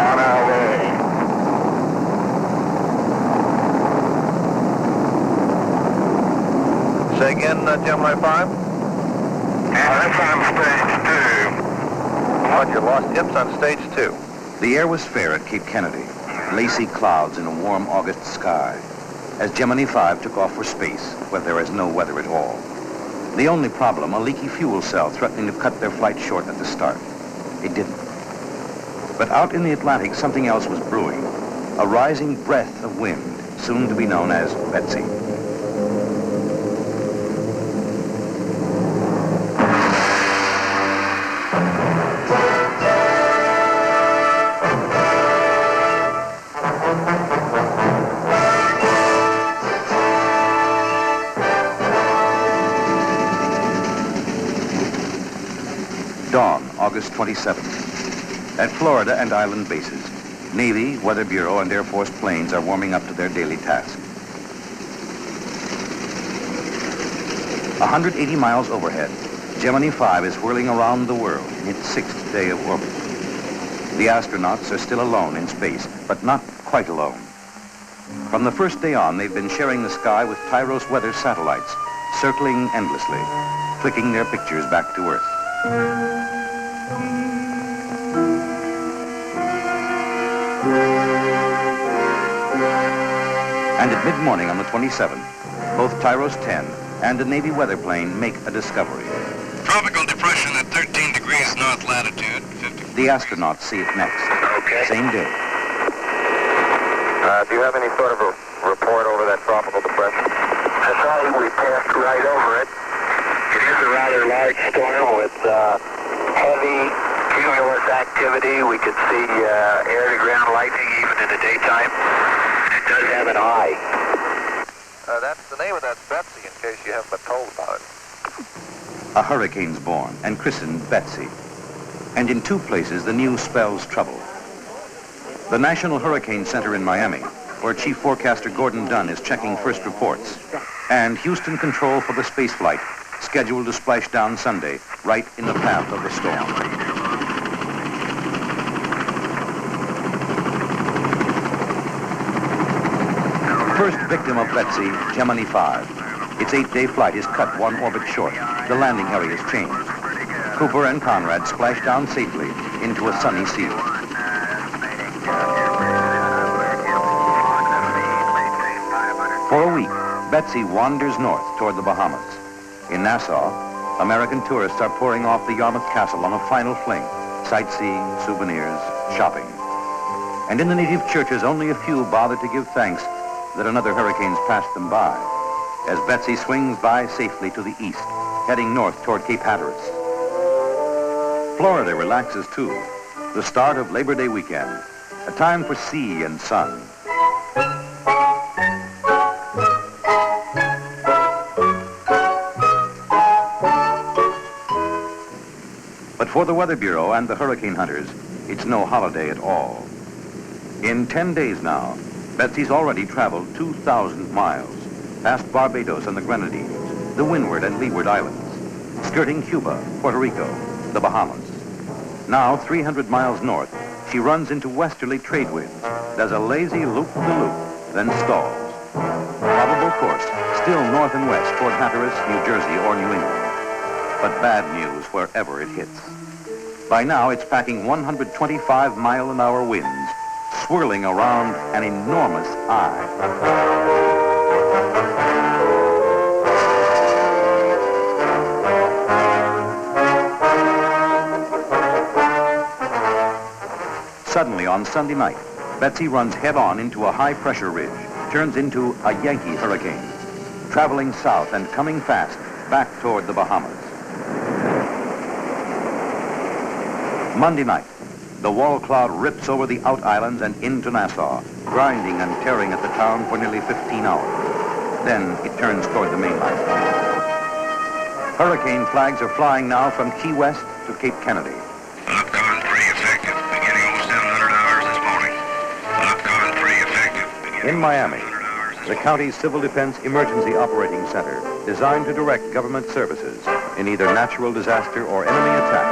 On our way. Say again, Gemini 5? That's on stage 2. But you lost Ips on stage 2. The air was fair at Cape Kennedy. Lacy clouds in a warm August sky. As Gemini 5 took off for space, where there is no weather at all. The only problem, a leaky fuel cell threatening to cut their flight short at the start. It didn't. But out in the Atlantic, something else was brewing. A rising breath of wind, soon to be known as Betsy. Dawn, August 27th. At Florida and island bases, Navy, Weather Bureau, and Air Force planes are warming up to their daily task. 180 miles overhead, Gemini 5 is whirling around the world in its 6th day of orbit. The astronauts are still alone in space, but not quite alone. From the first day on, they've been sharing the sky with Tyros weather satellites, circling endlessly, flicking their pictures back to Earth. And at mid-morning on the 27th, both Tyros 10 and a Navy weather plane make a discovery. Tropical depression at 13 degrees north latitude. 50. The astronauts see it next. Okay. Same day. Do you have any sort of a report over that tropical depression? I thought we passed right over it. It is a rather large storm with heavy cumulus activity. We could see air-to-ground lightning even in the daytime. It does have an eye. That's the name of that Betsy, in case you haven't been told about it. A hurricane's born and christened Betsy. And in two places, the news spells trouble. The National Hurricane Center in Miami, where Chief Forecaster Gordon Dunn is checking first reports, and Houston Control for the spaceflight, scheduled to splash down Sunday, right in the path of the storm. First victim of Betsy, Gemini 5. Its 8-day flight is cut one orbit short. The landing area is changed. Cooper and Conrad splash down safely into a sunny sea. For a week, Betsy wanders north toward the Bahamas. In Nassau, American tourists are pouring off the Yarmouth Castle on a final fling, sightseeing, souvenirs, shopping. And in the native churches, only a few bother to give thanks that another hurricane's passed them by, as Betsy swings by safely to the east, heading north toward Cape Hatteras. Florida relaxes too, the start of Labor Day weekend, a time for sea and sun. But for the Weather Bureau and the hurricane hunters, it's no holiday at all. In 10 days now, Betsy's already traveled 2,000 miles, past Barbados and the Grenadines, the Windward and Leeward Islands, skirting Cuba, Puerto Rico, the Bahamas. Now, 300 miles north, she runs into westerly trade winds, does a lazy loop-de-loop, then stalls. Probable course, still north and west toward Hatteras, New Jersey, or New England. But bad news wherever it hits. By now, it's packing 125-mile-an-hour winds, swirling around an enormous eye. Suddenly, on Sunday night, Betsy runs head-on into a high-pressure ridge, turns into a Yankee hurricane, traveling south and coming fast back toward the Bahamas. Monday night, the wall cloud rips over the out islands and into Nassau, grinding and tearing at the town for nearly 15 hours. Then it turns toward the mainland. Hurricane flags are flying now from Key West to Cape Kennedy. Upcon 3 effective, beginning almost 700 hours this morning. Upcon 3 effective, beginning In Miami, 700 hours this the county's Civil Defense Emergency Operating Center, designed to direct government services in either natural disaster or enemy attack,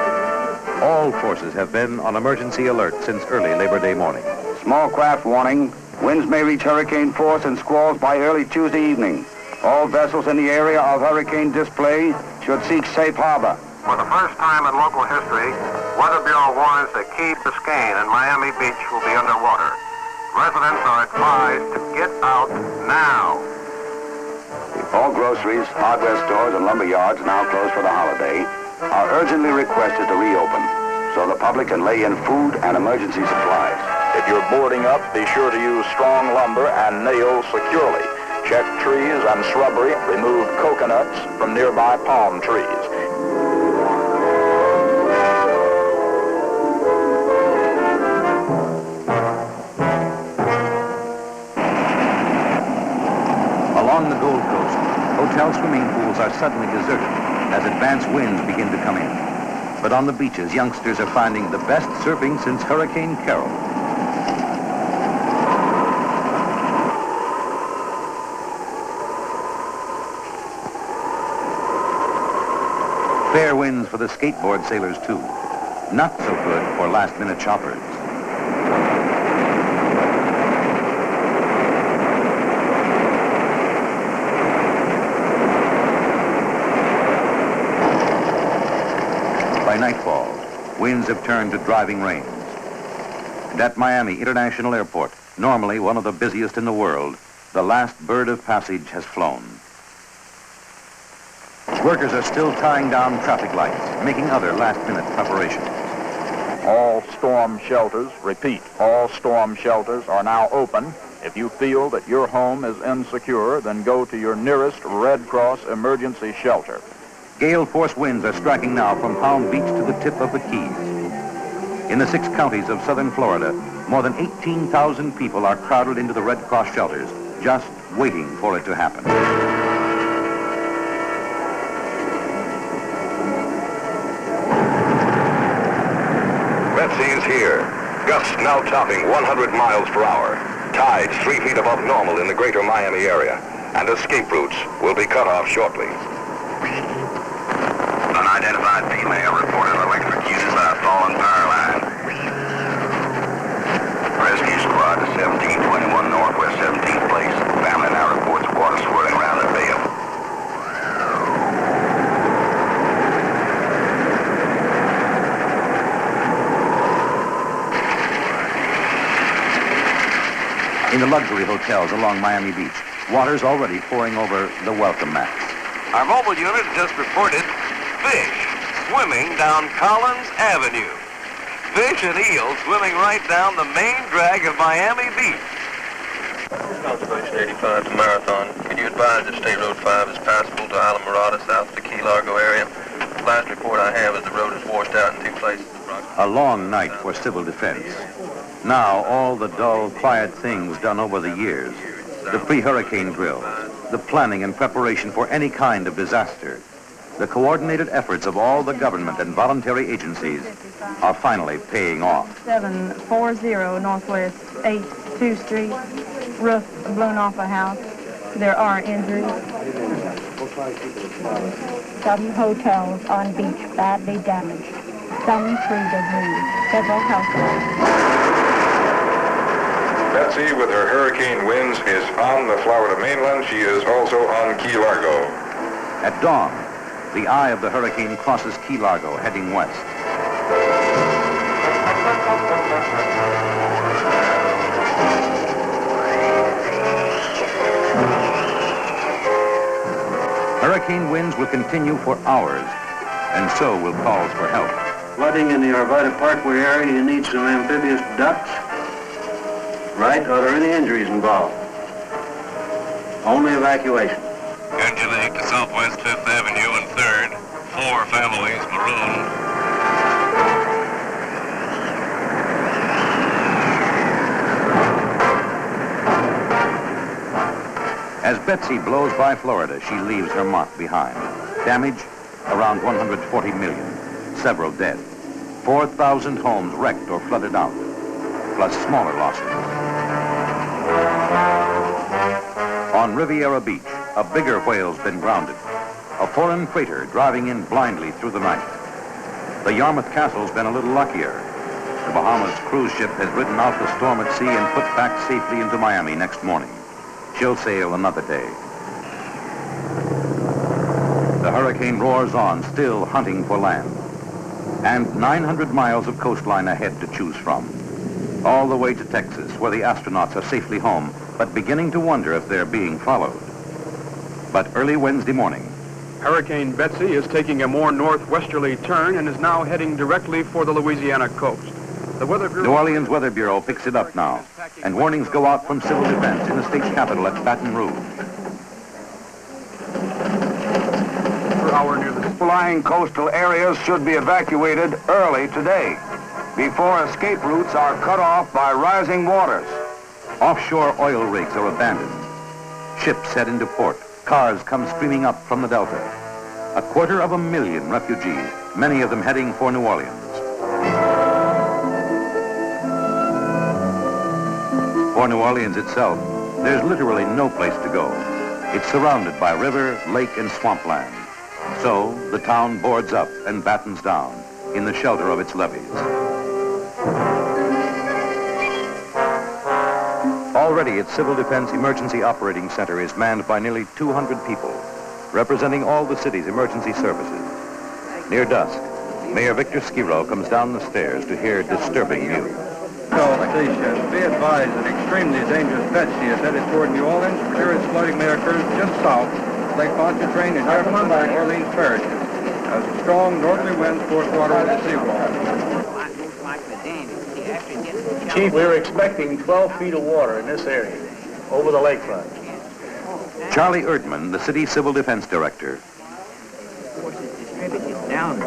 All forces have been on emergency alert since early Labor Day morning. Small craft warning. Winds may reach hurricane force and squalls by early Tuesday evening. All vessels in the area of hurricane display should seek safe harbor. For the first time in local history, Weather Bureau warns that Key Biscayne and Miami Beach will be underwater. Residents are advised to get out now. All groceries, hardware stores, and lumber yards now closed for the holiday are urgently requested to reopen so the public can lay in food and emergency supplies. If you're boarding up, be sure to use strong lumber and nail securely. Check trees and shrubbery. Remove coconuts from nearby palm trees. Along the Gold Coast, hotel swimming pools are suddenly deserted as advanced winds begin to come in. But on the beaches, youngsters are finding the best surfing since Hurricane Carol. Fair winds for the skateboard sailors, too. Not so good for last-minute shoppers. By nightfall, winds have turned to driving rains. And at Miami International Airport, normally one of the busiest in the world, the last bird of passage has flown. Workers are still tying down traffic lights, making other last-minute preparations. All storm shelters, repeat, all storm shelters are now open. If you feel that your home is insecure, then go to your nearest Red Cross emergency shelter. Gale force winds are striking now from Palm Beach to the tip of the Keys. In the 6 counties of southern Florida, more than 18,000 people are crowded into the Red Cross shelters, just waiting for it to happen. Betsy is here. Gusts now topping 100 miles per hour. Tides 3 feet above normal in the greater Miami area. And escape routes will be cut off shortly. Unidentified female reported electric uses by a fallen power line. Rescue squad to 1721 Northwest 17th Place. Family now reports water swirling around the bay. In the luxury hotels along Miami Beach, water's already pouring over the welcome mats. Our mobile unit just reported fish swimming down Collins Avenue. Fish and eels swimming right down the main drag of Miami Beach. Constellation 85 to Marathon. Can you advise if State Road 5 is passable to Alamorada south of the Key Largo area? Last report I have is the road is washed out in 2 places. A long night for civil defense. Now, all the dull, quiet things done over the years, the pre-hurricane drill, the planning and preparation for any kind of disaster, the coordinated efforts of all the government and voluntary agencies are finally paying off. 740 Northwest 82nd Street, roof blown off a house. There are injuries. Some hotels on beach badly damaged. Some 3 debris. Several houses. Betsy, with her hurricane winds, is on the Florida mainland. She is also on Key Largo. At dawn, the eye of the hurricane crosses Key Largo, heading west. Hurricane winds will continue for hours, and so will calls for help. Flooding in the Arvada Parkway area, you need some amphibious ducks. Right? Are there any injuries involved? Only evacuation. Angelique to Southwest 5th Avenue and 3rd. 4 families marooned. As Betsy blows by Florida, she leaves her mark behind. Damage, around 140 million. Several dead. 4,000 homes wrecked or flooded out, plus smaller losses. On Riviera Beach, a bigger whale's been grounded. A foreign freighter driving in blindly through the night. The Yarmouth Castle's been a little luckier. The Bahamas cruise ship has ridden out the storm at sea and put back safely into Miami next morning. She'll sail another day. The hurricane roars on, still hunting for land. And 900 miles of coastline ahead to choose from. All the way to Texas, where the astronauts are safely home, but beginning to wonder if they're being followed. But early Wednesday morning, Hurricane Betsy is taking a more northwesterly turn and is now heading directly for the Louisiana coast. The Weather Bureau... New Orleans Weather Bureau picks it up now, and warnings go out from civil defense in the state's capital at Baton Rouge. Per hour near the... Flying coastal areas should be evacuated early today, before escape routes are cut off by rising waters. Offshore oil rigs are abandoned. Ships head into port. Cars come streaming up from the Delta. 250,000 refugees, many of them heading for New Orleans. For New Orleans itself, there's literally no place to go. It's surrounded by river, lake, and swampland. So the town boards up and battens down in the shelter of its levees. Already, its Civil Defense Emergency Operating Center is manned by nearly 200 people, representing all the city's emergency services. Near dusk, Mayor Victor Skiro comes down the stairs to hear disturbing news. Station, be advised an extremely dangerous Betsy is headed toward New Orleans. Serious flooding may occur just south of Lake Pontchartrain and Jefferson Lake Orleans parishes, as strong northerly winds force water over the seawall. Chief, we were expecting 12 feet of water in this area, over the lakefront. Charlie Erdman, the city civil defense director. Down,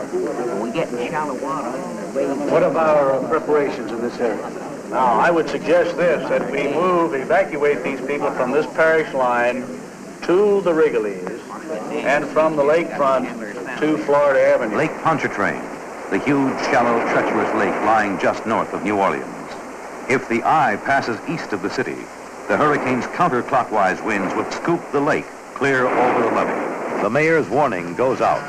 we get in shallow water. What about our preparations in this area? Now, I would suggest this, that we evacuate these people from this parish line to the Wrigley's, and from the lakefront to Florida Avenue. Lake Pontchartrain, the huge, shallow, treacherous lake lying just north of New Orleans. If the eye passes east of the city, the hurricane's counterclockwise winds would scoop the lake clear over the levee. The mayor's warning goes out.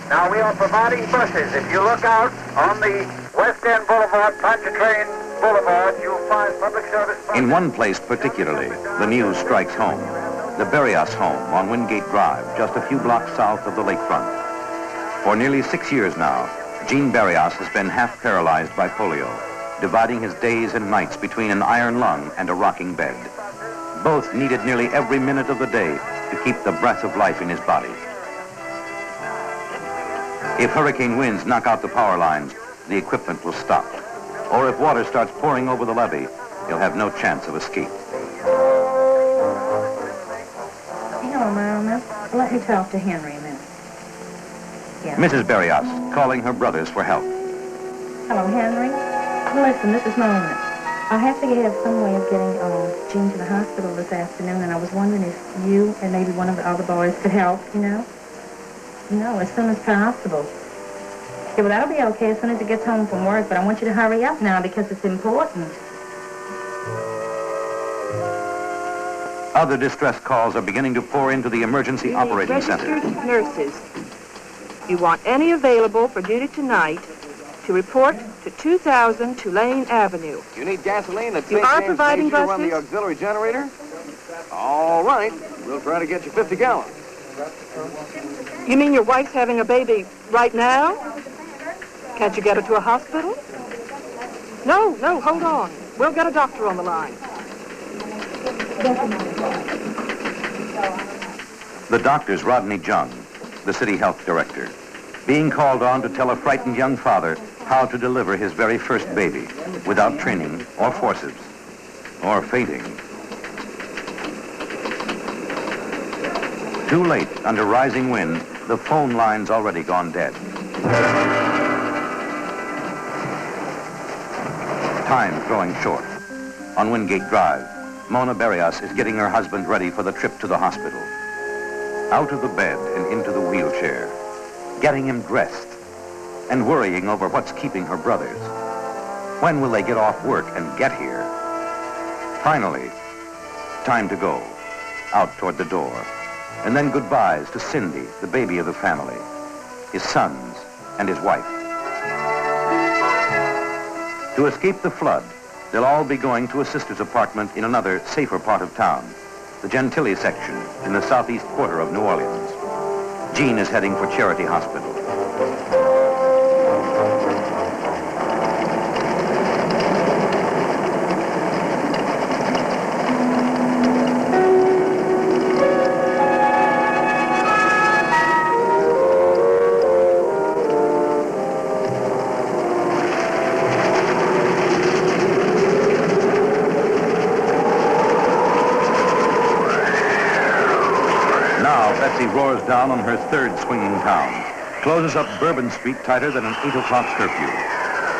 Now we are providing buses. If you look out on the West End Boulevard, Pontchartrain Boulevard, you'll find public service buses. In one place particularly, the news strikes home. The Berrios home on Wingate Drive, just a few blocks south of the lakefront. For nearly 6 years now, Gene Berrios has been half paralyzed by polio, dividing his days and nights between an iron lung and a rocking bed. Both needed nearly every minute of the day to keep the breath of life in his body. If hurricane winds knock out the power lines, the equipment will stop. Or if water starts pouring over the levee, he'll have no chance of escape. Hello, Mama. Let me talk to Henry a minute. Yeah. Mrs. Berrios calling her brothers for help. Hello, Henry. Listen, this is Mona. I have to have some way of getting Gene to the hospital this afternoon, and I was wondering if you and maybe one of the other boys could help, you know? No, as soon as possible. Yeah, well, that'll be okay as soon as he gets home from work, but I want you to hurry up now because it's important. Other distress calls are beginning to pour into the emergency operating center. Registered nurses. You want any available for duty tonight to report to 2000 Tulane Avenue. You need gasoline at You are providing to run the buses? auxiliary generator? All right. We'll try to get you 50 gallons. You mean your wife's having a baby right now? Can't you get her to a hospital? No, hold on. We'll get a doctor on the line. The doctor's Rodney Jung, the city health director, being called on to tell a frightened young father how to deliver his very first baby without training or forceps or fainting. Too late, under rising wind, the phone line's already gone dead. Time growing short. On Wingate Drive, Mona Berrios is getting her husband ready for the trip to the hospital. Out of the bed and into the wheelchair, getting him dressed, and worrying over what's keeping her brothers. When will they get off work and get here? Finally, time to go, out toward the door. And then goodbyes to Cindy, the baby of the family, his sons, and his wife. To escape the flood, they'll all be going to a sister's apartment in another, safer part of town, the Gentilly section in the southeast quarter of New Orleans. Jean is heading for Charity Hospital. Roars down on her third swinging town, closes up Bourbon Street tighter than an 8 o'clock curfew,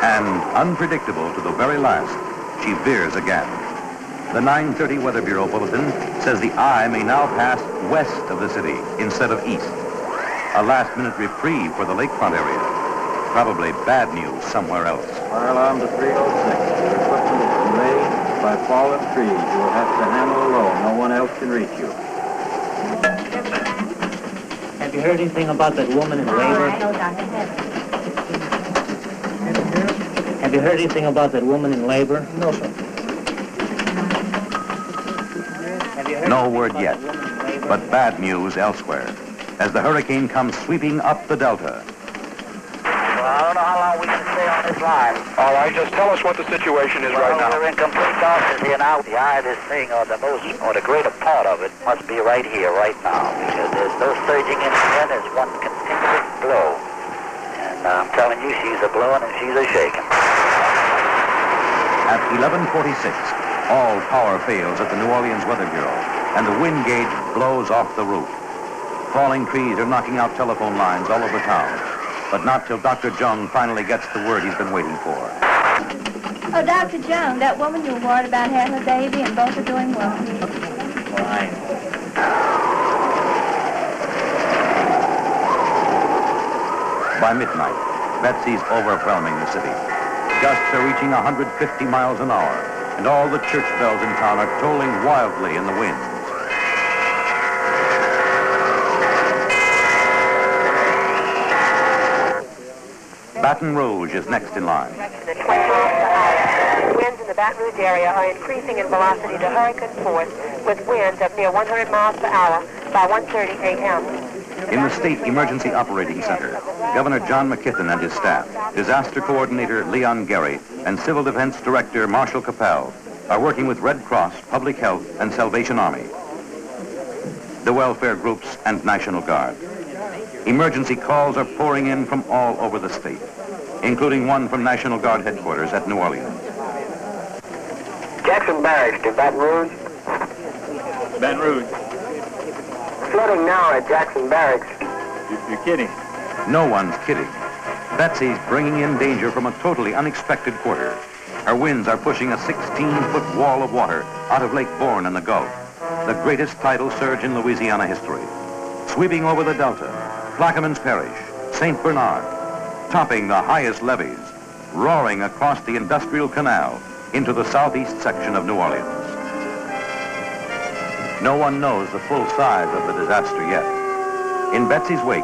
and, unpredictable to the very last, she veers again. The 9:30 Weather Bureau bulletin says the eye may now pass west of the city instead of east. A last-minute reprieve for the lakefront area. Probably bad news somewhere else. Fire alarm to 306. Your equipment is delayed by fallen trees. You will have to handle alone. No one else can reach you. Have you heard anything about that woman in labor? Have you heard anything about that woman in labor? No, sir. No word yet, but bad news elsewhere, as the hurricane comes sweeping up the delta. Well, I don't know how long we can stay on this line. All right, just tell us what the situation is right now. We're in complete darkness here now. The eye of this thing, or the greater part of it, must be right here, right now, because there's no surging in the wind. There's one continuous blow. And I'm telling you, she's a blowing and she's a shaking. At 11:46, all power fails at the New Orleans Weather Bureau, and the wind gauge blows off the roof. Falling trees are knocking out telephone lines all over town, but not till Dr. Jung finally gets the word he's been waiting for. Oh, Dr. Jung, that woman you worried about having a baby, and both are doing well. Why? By midnight, Betsy's overwhelming the city. Gusts are reaching 150 miles an hour, and all the church bells in town are tolling wildly in the winds. Baton Rouge is next in line. Winds in the Baton Rouge area are increasing in velocity to hurricane force with winds of near 100 miles per hour by 1:30 a.m. In the State Emergency Operating Center, Governor John McKithen and his staff, Disaster Coordinator Leon Gary, and Civil Defense Director Marshall Capel are working with Red Cross, Public Health, and Salvation Army, the welfare groups, and National Guard. Emergency calls are pouring in from all over the state, including one from National Guard headquarters at New Orleans. Jackson Barracks to Baton Rouge. Baton Rouge. Flooding now at Jackson Barracks. You're kidding. No one's kidding. Betsy's bringing in danger from a totally unexpected quarter. Her winds are pushing a 16-foot wall of water out of Lake Bourne in the Gulf, the greatest tidal surge in Louisiana history. Sweeping over the Delta, Plaquemines Parish, St. Bernard, topping the highest levees, roaring across the Industrial Canal into the southeast section of New Orleans. No one knows the full size of the disaster yet. In Betsy's wake,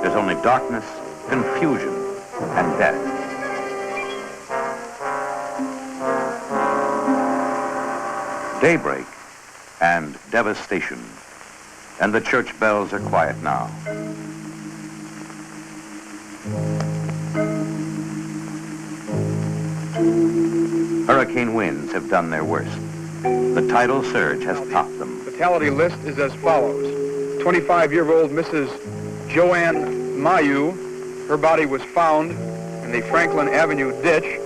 there's only darkness, confusion, and death. Daybreak and devastation. And the church bells are quiet now. Hurricane winds have done their worst. The tidal surge has topped them. Fatality list is as follows. 25-year-old Mrs. Joanne Mayu, her body was found in the Franklin Avenue ditch.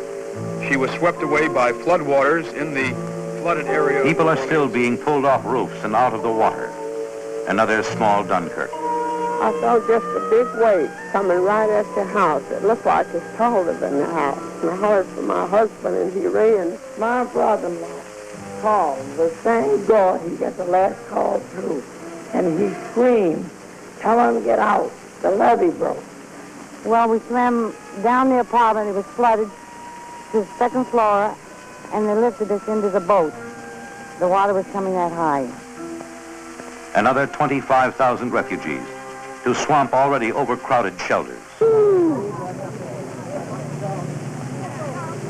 She was swept away by floodwaters in the flooded area. People are still being pulled off roofs and out of the water. Another small Dunkirk. I saw just a big wave coming right at the house. It looked like it's taller than the house. And I heard from my husband, and he ran. My brother-in-law called the same door. He got the last call through. And he screamed, "Tell him to get out. The levee broke." Well, we swam down the apartment. It was flooded to the second floor, and they lifted us into the boat. The water was coming that high. Another 25,000 refugees to swamp already overcrowded shelters.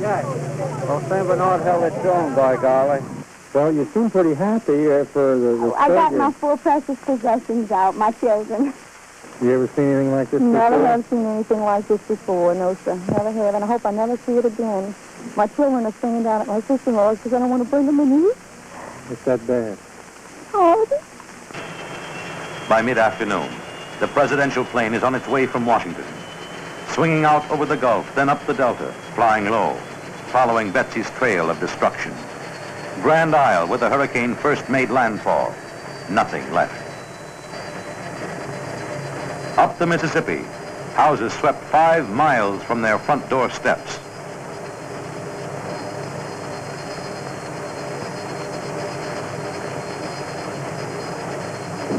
Well, St. Bernard held its own, by golly. Well, you seem pretty happy after the I got my full precious possessions out, my children. You ever seen anything like this before? Never have seen anything like this before, no, sir. Never have, and I hope I never see it again. My children are staying down at my sister-in-law's because I don't want to bring them in here. It's that bad. Oh, By mid-afternoon, the presidential plane is on its way from Washington, swinging out over the Gulf, then up the Delta, flying low, following Betsy's trail of destruction. Grand Isle, where the hurricane first made landfall, nothing left. Up the Mississippi, houses swept 5 miles from their front door steps.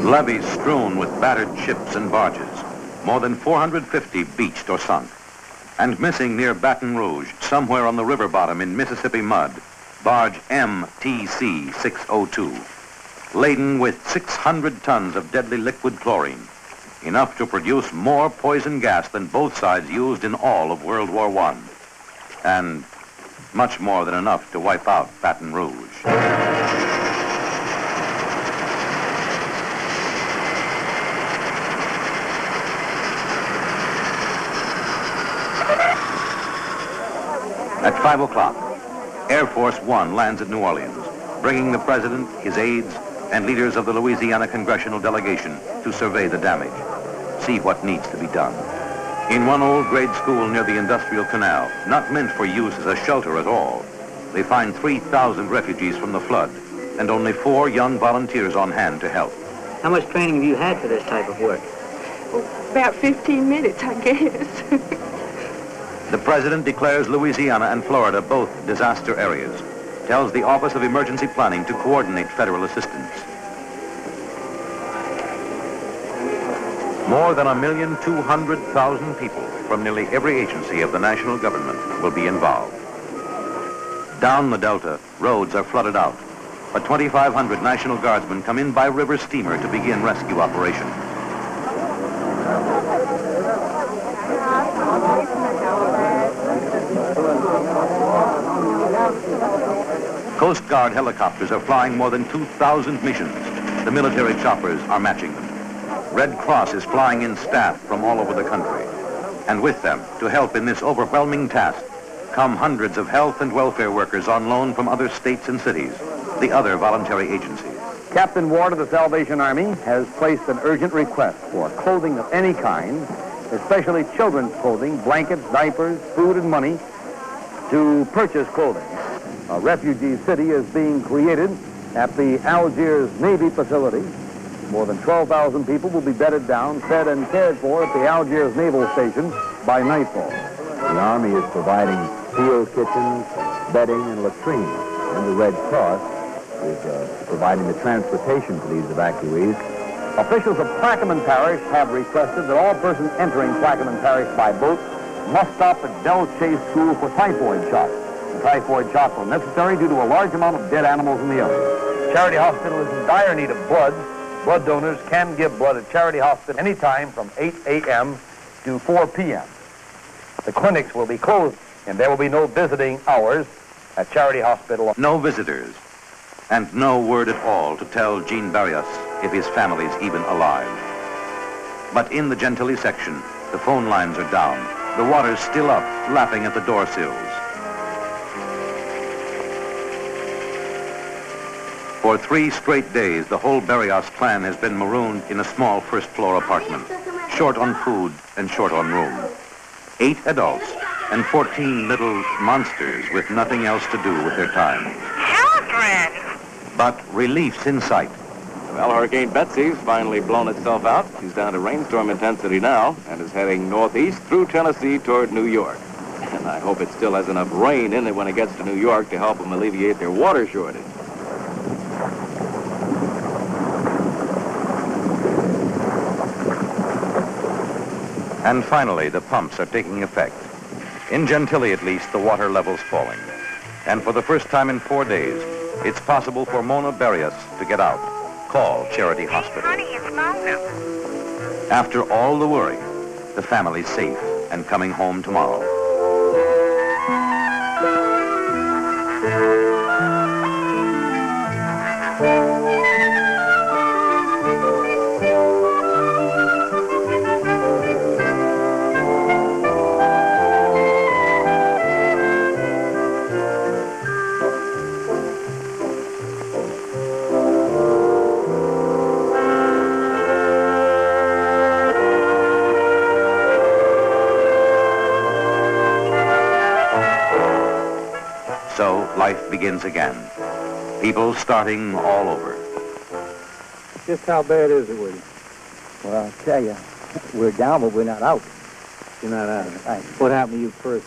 Levees strewn with battered ships and barges, more than 450 beached or sunk. And missing near Baton Rouge, somewhere on the river bottom in Mississippi mud, barge MTC 602, laden with 600 tons of deadly liquid chlorine, enough to produce more poison gas than both sides used in all of World War I, and much more than enough to wipe out Baton Rouge. At 5 o'clock, Air Force One lands at New Orleans, bringing the president, his aides, and leaders of the Louisiana congressional delegation to survey the damage, see what needs to be done. In one old grade school near the Industrial Canal, not meant for use as a shelter at all, they find 3,000 refugees from the flood and only 4 young volunteers on hand to help. How much training have you had for this type of work? About 15 minutes, I guess. The president declares Louisiana and Florida both disaster areas, tells the Office of Emergency Planning to coordinate federal assistance. More than 1,200,000 people from nearly every agency of the national government will be involved. Down the Delta, roads are flooded out, but 2,500 National Guardsmen come in by river steamer to begin rescue operations. Coast Guard helicopters are flying more than 2,000 missions. The military choppers are matching them. Red Cross is flying in staff from all over the country. And with them, to help in this overwhelming task, come hundreds of health and welfare workers on loan from other states and cities, the other voluntary agencies. Captain Ward of the Salvation Army has placed an urgent request for clothing of any kind, especially children's clothing, blankets, diapers, food, and money, to purchase clothing. A refugee city is being created at the Algiers Navy facility. More than 12,000 people will be bedded down, fed, and cared for at the Algiers Naval Station by nightfall. The Army is providing field kitchens, bedding, and latrines, and the Red Cross is providing the transportation for these evacuees. Officials of Plaquemine Parish have requested that all persons entering Plaquemine Parish by boat must stop at Del Chase School for typhoid shots. The typhoid shots were necessary due to a large amount of dead animals in the area. Charity Hospital is in dire need of blood. Blood donors can give blood at Charity Hospital anytime from 8 a.m. to 4 p.m. The clinics will be closed, and there will be no visiting hours at Charity Hospital. No visitors, and no word at all to tell Jean Barrios if his family's even alive. But in the Gentilly section, the phone lines are down. The water's still up, lapping at the door sills. For 3 straight days, the whole Barrios clan has been marooned in a small first-floor apartment, short on food and short on room. 8 adults and 14 little monsters with nothing else to do with their time. Children! But relief's in sight. Well, Hurricane Betsy's finally blown itself out. She's down to rainstorm intensity now and is heading northeast through Tennessee toward New York. And I hope it still has enough rain in it when it gets to New York to help them alleviate their water shortage. And finally, the pumps are taking effect. In Gentilly, at least, the water level's falling. And for the first time in 4 days, it's possible for Mona Barrios to get out. Call Charity Hospital. Honey, it's Mona. After all the worry, the family's safe and coming home tomorrow. life begins again. People starting all over. Just how bad is it with you? Well, I'll tell you, we're down, but we're not out. You're not out. Right. What happened to you first?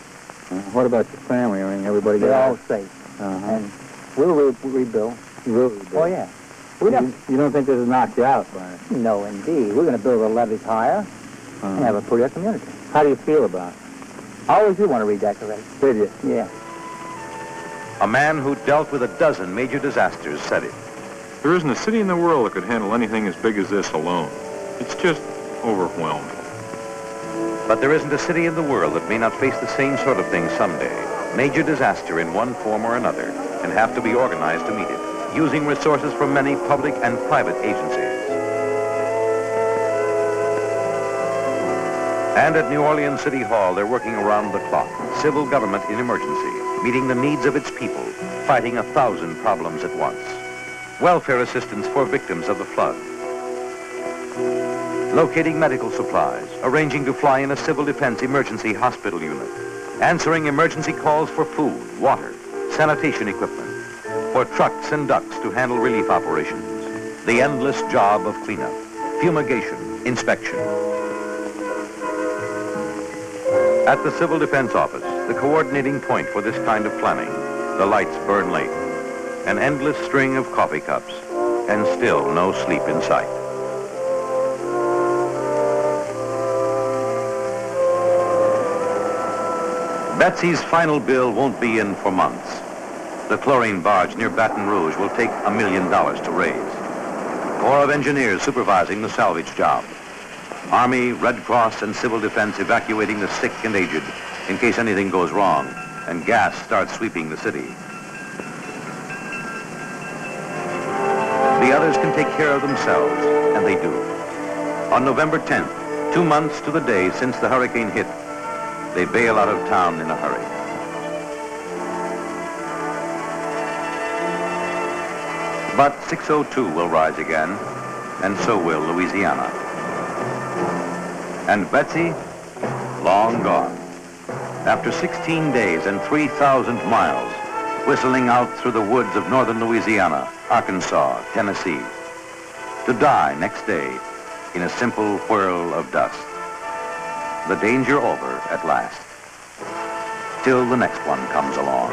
What about your family? I mean, everybody They're got all out? safe. And we'll rebuild. You will rebuild? Oh, yeah. You don't think this has knocked you out, Brian? No, indeed. We're going to build the levees higher and have a prettier community. How do you feel about it? I always do want to redecorate. Did you? Yeah. A man who dealt with a dozen major disasters said it. There isn't a city in the world that could handle anything as big as this alone. It's just overwhelming. But there isn't a city in the world that may not face the same sort of thing someday. Major disaster in one form or another, and have to be organized to meet it, using resources from many public and private agencies. And at New Orleans City Hall, they're working around the clock. Civil government in emergency, meeting the needs of its people, fighting 1,000 problems at once. Welfare assistance for victims of the flood. Locating medical supplies, arranging to fly in a civil defense emergency hospital unit, answering emergency calls for food, water, sanitation equipment, for trucks and ducks to handle relief operations. The endless job of cleanup, fumigation, inspection. At the Civil Defense Office, the coordinating point for this kind of planning, the lights burn late, an endless string of coffee cups, and still no sleep in sight. Betsy's final bill won't be in for months. The chlorine barge near Baton Rouge will take $1 million to raise. Corps of Engineers supervising the salvage job. Army, Red Cross, and Civil Defense evacuating the sick and aged in case anything goes wrong and gas starts sweeping the city. The others can take care of themselves, and they do. On November 10th, 2 months to the day since the hurricane hit, they bail out of town in a hurry. But 602 will rise again, and so will Louisiana. And Betsy, long gone. After 16 days and 3,000 miles, whistling out through the woods of northern Louisiana, Arkansas, Tennessee, to die next day in a simple whirl of dust. The danger over at last, till the next one comes along.